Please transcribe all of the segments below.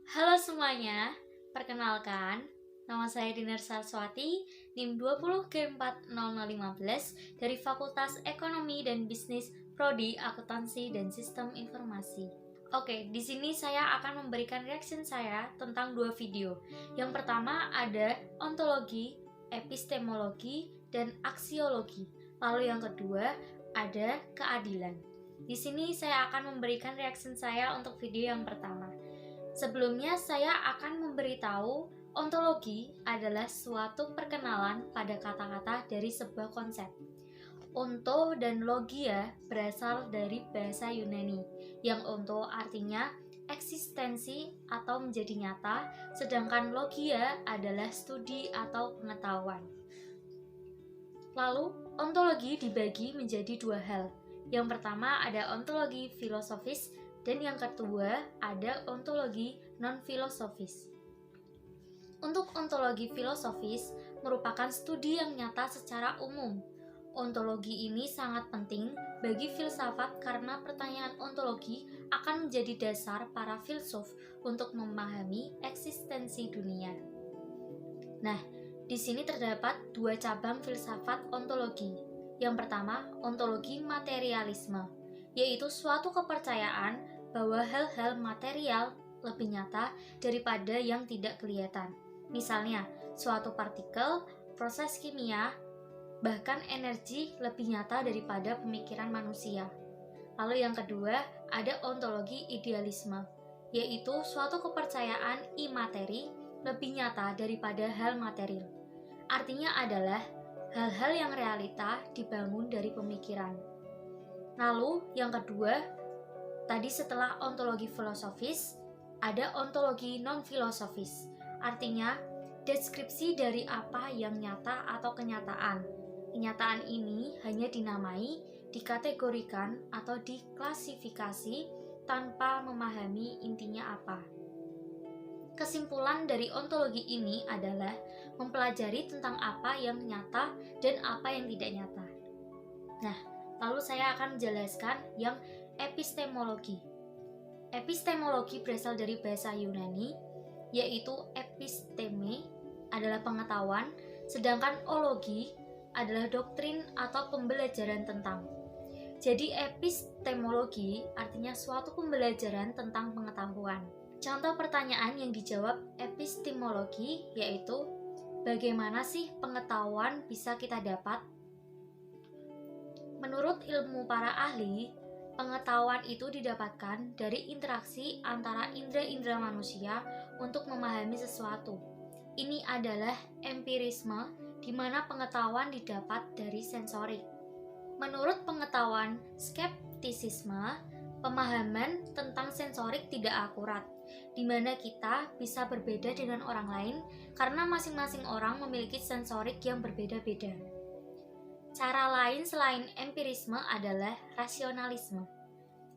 Halo semuanya, perkenalkan, nama saya Dinar Saraswati, NIM 20G40015 dari Fakultas Ekonomi dan Bisnis Prodi Akuntansi dan Sistem Informasi. Oke, di sini saya akan memberikan reaction saya tentang dua video. Yang pertama ada ontologi, epistemologi, dan aksiologi. Lalu yang kedua ada keadilan. Di sini saya akan memberikan reaction saya untuk video yang pertama. Sebelumnya saya akan memberitahu ontologi adalah suatu perkenalan pada kata-kata dari sebuah konsep. Onto dan logia berasal dari bahasa Yunani, yang onto artinya eksistensi atau menjadi nyata, sedangkan logia adalah studi atau pengetahuan. Lalu, ontologi dibagi menjadi dua hal. Yang pertama ada ontologi filosofis, dan yang kedua ada ontologi non-filosofis. Untuk ontologi filosofis merupakan studi yang nyata secara umum. Ontologi ini sangat penting bagi filsafat karena pertanyaan ontologi akan menjadi dasar para filsuf untuk memahami eksistensi dunia. Nah, di sini terdapat dua cabang filsafat ontologi. Yang pertama, ontologi materialisme, yaitu suatu kepercayaan bahwa hal-hal material lebih nyata daripada yang tidak kelihatan. Misalnya, suatu partikel, proses kimia, bahkan energi lebih nyata daripada pemikiran manusia. Lalu yang kedua, ada ontologi idealisme, yaitu suatu kepercayaan imateri lebih nyata daripada hal material. Artinya adalah hal-hal yang realita dibangun dari pemikiran. Lalu yang kedua, tadi setelah ontologi filosofis, ada ontologi non-filosofis. Artinya, deskripsi dari apa yang nyata atau kenyataan. Kenyataan ini hanya dinamai, dikategorikan, atau diklasifikasi tanpa memahami intinya apa. Kesimpulan dari ontologi ini adalah mempelajari tentang apa yang nyata dan apa yang tidak nyata. Nah, lalu saya akan menjelaskan yang epistemologi. Epistemologi berasal dari bahasa Yunani, yaitu episteme adalah pengetahuan, sedangkan ologi adalah doktrin atau pembelajaran tentang. Jadi epistemologi artinya suatu pembelajaran tentang pengetahuan. Contoh pertanyaan yang dijawab epistemologi yaitu, bagaimana sih pengetahuan bisa kita dapat? Menurut ilmu para ahli, pengetahuan itu didapatkan dari interaksi antara indera-indera manusia untuk memahami sesuatu. Ini adalah empirisme, di mana pengetahuan didapat dari sensorik. Menurut pengetahuan skeptisisme, pemahaman tentang sensorik tidak akurat, di mana kita bisa berbeda dengan orang lain karena masing-masing orang memiliki sensorik yang berbeda-beda. Cara lain selain empirisme adalah rasionalisme.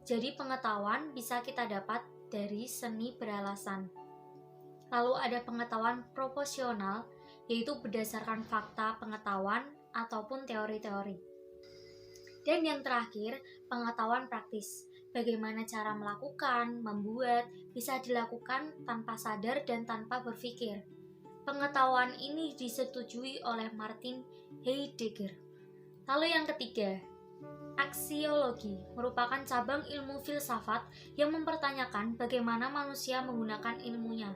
Jadi pengetahuan bisa kita dapat dari seni beralasan. Lalu ada pengetahuan proporsional, yaitu berdasarkan fakta pengetahuan ataupun teori-teori. Dan yang terakhir, pengetahuan praktis. Bagaimana cara melakukan, membuat, bisa dilakukan tanpa sadar dan tanpa berpikir. Pengetahuan ini disetujui oleh Martin Heidegger. Lalu yang ketiga, aksiologi merupakan cabang ilmu filsafat yang mempertanyakan bagaimana manusia menggunakan ilmunya.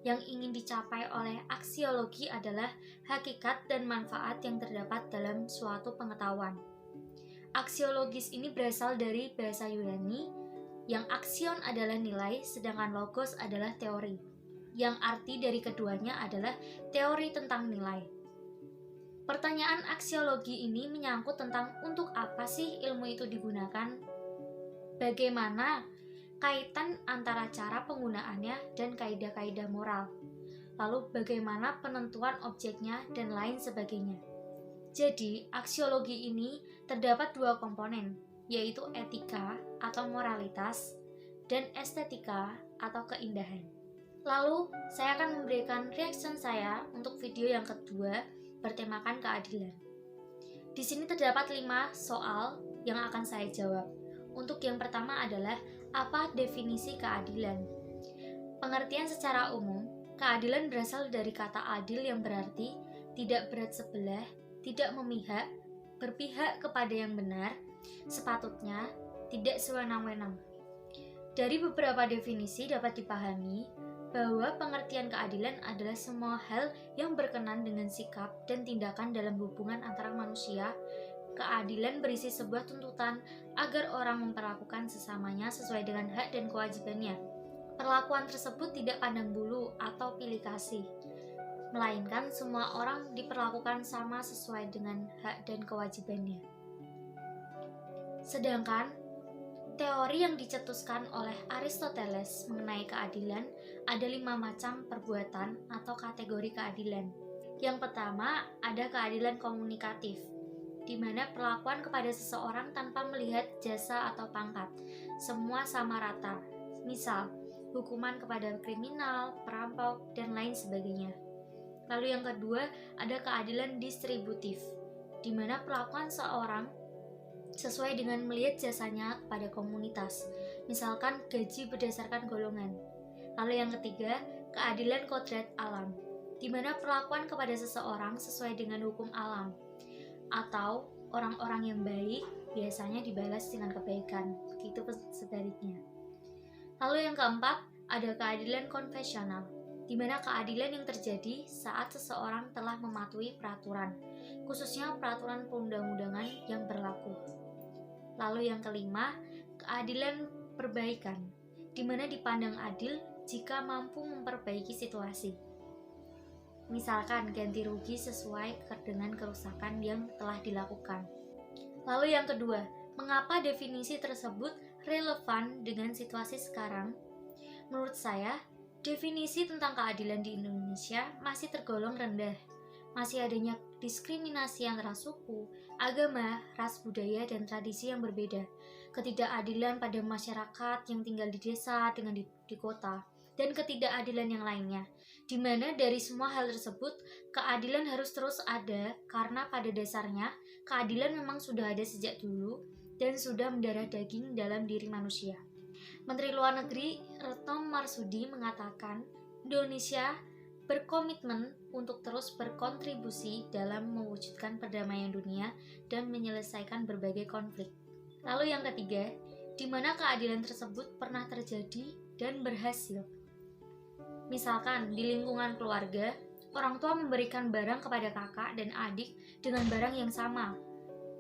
Yang ingin dicapai oleh aksiologi adalah hakikat dan manfaat yang terdapat dalam suatu pengetahuan. Aksiologis ini berasal dari bahasa Yunani, yang aksion adalah nilai, sedangkan logos adalah teori. Yang arti dari keduanya adalah teori tentang nilai. Pertanyaan aksiologi ini menyangkut tentang untuk apa sih ilmu itu digunakan, bagaimana kaitan antara cara penggunaannya dan kaidah-kaidah moral, lalu bagaimana penentuan objeknya dan lain sebagainya. Jadi, aksiologi ini terdapat dua komponen, yaitu etika atau moralitas dan estetika atau keindahan. Lalu, saya akan memberikan reaction saya untuk video yang kedua bertemakan keadilan. Di sini terdapat 5 soal yang akan saya jawab. Untuk yang pertama adalah apa definisi keadilan? Pengertian secara umum, keadilan berasal dari kata adil yang berarti tidak berat sebelah, tidak memihak, berpihak kepada yang benar, sepatutnya, tidak sewenang-wenang. Dari beberapa definisi dapat dipahami bahwa pengertian keadilan adalah semua hal yang berkenan dengan sikap dan tindakan dalam hubungan antara manusia. Keadilan berisi sebuah tuntutan agar orang memperlakukan sesamanya sesuai dengan hak dan kewajibannya. Perlakuan tersebut tidak pandang bulu atau pilih kasih, melainkan semua orang diperlakukan sama sesuai dengan hak dan kewajibannya. Sedangkan teori yang dicetuskan oleh Aristoteles mengenai keadilan ada 5 macam perbuatan atau kategori keadilan. Yang pertama, ada keadilan komunikatif, di mana perlakuan kepada seseorang tanpa melihat jasa atau pangkat, semua sama rata. Misal, hukuman kepada kriminal, perampok, dan lain sebagainya. Lalu yang kedua, ada keadilan distributif, di mana perlakuan seorang sesuai dengan melihat jasanya pada komunitas, misalkan gaji berdasarkan golongan. Lalu yang ketiga, keadilan kodrat alam, di mana perlakuan kepada seseorang sesuai dengan hukum alam, atau orang-orang yang baik biasanya dibalas dengan kebaikan, begitu sebaliknya. Lalu yang keempat, ada keadilan konvensional, di mana keadilan yang terjadi saat seseorang telah mematuhi peraturan, khususnya peraturan perundang-undangan yang berlaku. Lalu yang kelima, keadilan perbaikan, di mana dipandang adil jika mampu memperbaiki situasi. Misalkan ganti rugi sesuai dengan kerusakan yang telah dilakukan. Lalu yang kedua, mengapa definisi tersebut relevan dengan situasi sekarang? Menurut saya, definisi tentang keadilan di Indonesia masih tergolong rendah. Masih adanya diskriminasi antara suku, agama, ras, budaya, dan tradisi yang berbeda. Ketidakadilan pada masyarakat yang tinggal di desa dengan di kota, dan ketidakadilan yang lainnya. Di mana dari semua hal tersebut, keadilan harus terus ada karena pada dasarnya keadilan memang sudah ada sejak dulu dan sudah mendarah daging dalam diri manusia. Menteri Luar Negeri Retno Marsudi mengatakan, Indonesia berkomitmen untuk terus berkontribusi dalam mewujudkan perdamaian dunia dan menyelesaikan berbagai konflik. Lalu yang ketiga, di mana keadilan tersebut pernah terjadi dan berhasil. Misalkan di lingkungan keluarga, orang tua memberikan barang kepada kakak dan adik dengan barang yang sama,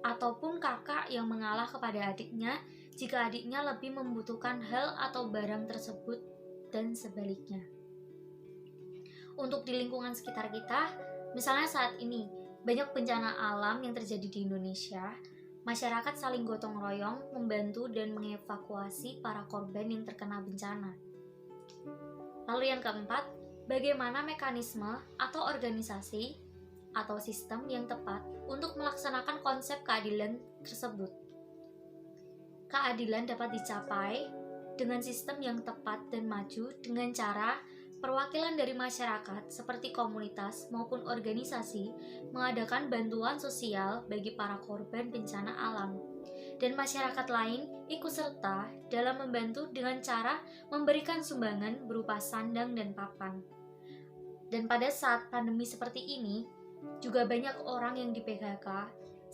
ataupun kakak yang mengalah kepada adiknya jika adiknya lebih membutuhkan hal atau barang tersebut, dan sebaliknya. Untuk di lingkungan sekitar kita, misalnya saat ini, banyak bencana alam yang terjadi di Indonesia, masyarakat saling gotong royong membantu dan mengevakuasi para korban yang terkena bencana. Lalu yang keempat, bagaimana mekanisme atau organisasi atau sistem yang tepat untuk melaksanakan konsep keadilan tersebut. Keadilan dapat dicapai dengan sistem yang tepat dan maju dengan cara perwakilan dari masyarakat seperti komunitas maupun organisasi mengadakan bantuan sosial bagi para korban bencana alam, dan masyarakat lain ikut serta dalam membantu dengan cara memberikan sumbangan berupa sandang dan papan. Dan pada saat pandemi seperti ini, juga banyak orang yang di PHK,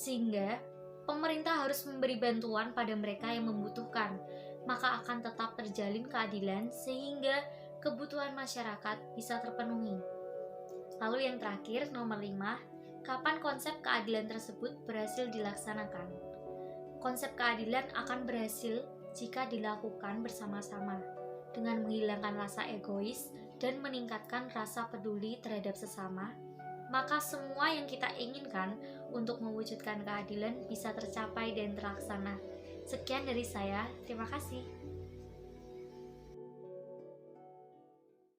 sehingga pemerintah harus memberi bantuan pada mereka yang membutuhkan, maka akan tetap terjalin keadilan sehingga kebutuhan masyarakat bisa terpenuhi. Lalu yang terakhir, nomor 5, kapan konsep keadilan tersebut berhasil dilaksanakan? Konsep keadilan akan berhasil jika dilakukan bersama-sama, dengan menghilangkan rasa egois dan meningkatkan rasa peduli terhadap sesama, maka semua yang kita inginkan untuk mewujudkan keadilan bisa tercapai dan terlaksana. Sekian dari saya, terima kasih.